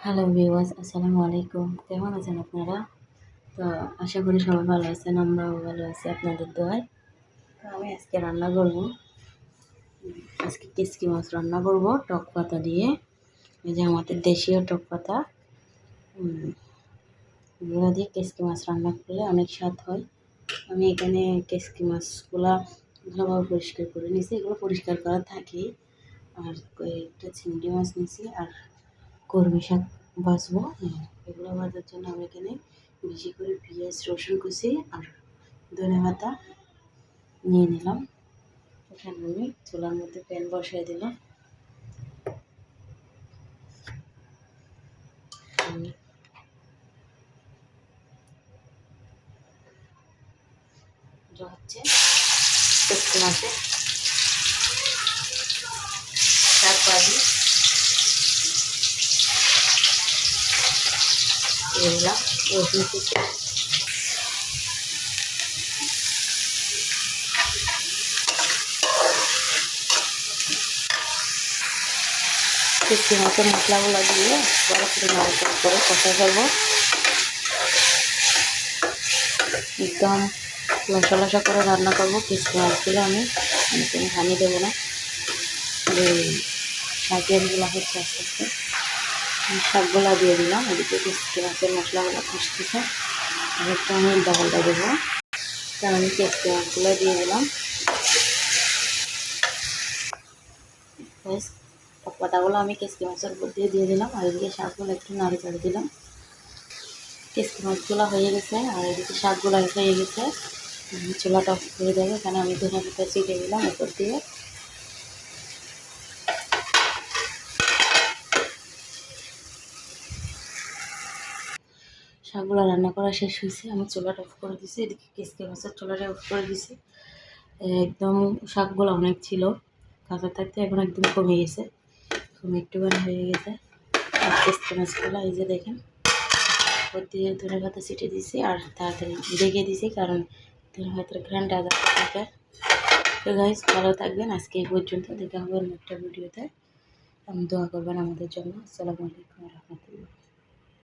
Hello viewers, আসসালামু আলাইকুম। কেমন আছেন আপনারা? তো আশা করি সবাই ভালো আছেন, আমরাও ভালো আছি আপনাদের দোয়ায়। তো আমি আজকে রান্না করব, আজকে কিচকি মাছ রান্না করব টক পাতা দিয়ে। এই যে আমাদের দেশীয় টক পাতা, এগুলো দিয়ে কিচকি মাছ রান্না করলে অনেক স্বাদ হয়। আমি এখানে কিচকি মাছগুলা ভালোভাবে পরিষ্কার করে নিয়েছি, এগুলো পরিষ্কার করা থাকেই। আর কয়েকটা চিংড়ি মাছ নিয়েছি, আর কলমি শাক ভাজবো। এগুলো ভাজার জন্য আমি এখানে বেশি করে পেঁয়াজ রসুন কুচি আর ধনেপাতা নিয়ে নিলাম। এখানে আমি চুলার মধ্যে প্যান বসাই দিলাম। হচ্ছে শুটকি মাছের শাক ভাজি দিয়ে দিলাম রসুন কুচি। শুটকি মাছের মশলাগুলো দিয়ে বড় করে নাড়াচাড়া করে কষা করবো। একদম লসা লসা করে রান্না করবো। কিচকি মাছগুলো আমি কোনো পানি দেবো না। শাকেরগুলো হচ্ছে আস্তে আস্তে শাকগুলা দিয়ে দিলাম। এদিকে কিচকি মাছের মশলাগুলো কষতেছে, একটু আমি ডালটা দেবো। কারণ আমি কিচকি মাছগুলো দিয়ে দিলাম। পাতাগুলো আমি কিচকি মাছের উপর দিয়ে দিলাম, আর এদিকে শাকগুলো একটু নাড়ে চাড়ে দিলাম। কিচকি মাছগুলো হয়ে গেছে, আর এদিকে শাকগুলো হয়ে গেছে। চুলাটা অফ করে দেবে, এখানে আমি ধনেপাতা ছিটে দিলাম উপর দিয়ে। শাকগুলো রান্না করা শেষ হয়েছে, আমি চুলাটা অফ করে দিছি। এদিকে কিচকি মাছের চুলাটা অফ করে দিছি। একদম শাকগুলো অনেক ছিল, কাঁচা থাকতে এখন একদম কমে গেছে, কমে একটুখানি হয়ে গেছে। আর কিচকি মাছগুলো এই যে দেখেন, উপর দিয়ে ধনেপাতা ছিটে দিছি আর তাড়াতাড়ি ঢেকে দিছি, কারণ ধনেপাতার ঘ্রাণটা যাতে থাকে। তো গাইস, ভালো থাকবেন। আজকে এই পর্যন্ত, দেখা হবে অন্য একটা ভিডিওতে। দোয়া করবেন আমাদের জন্য। আসসালামু আলাইকুম ওয়া রাহমাতুল্লাহ।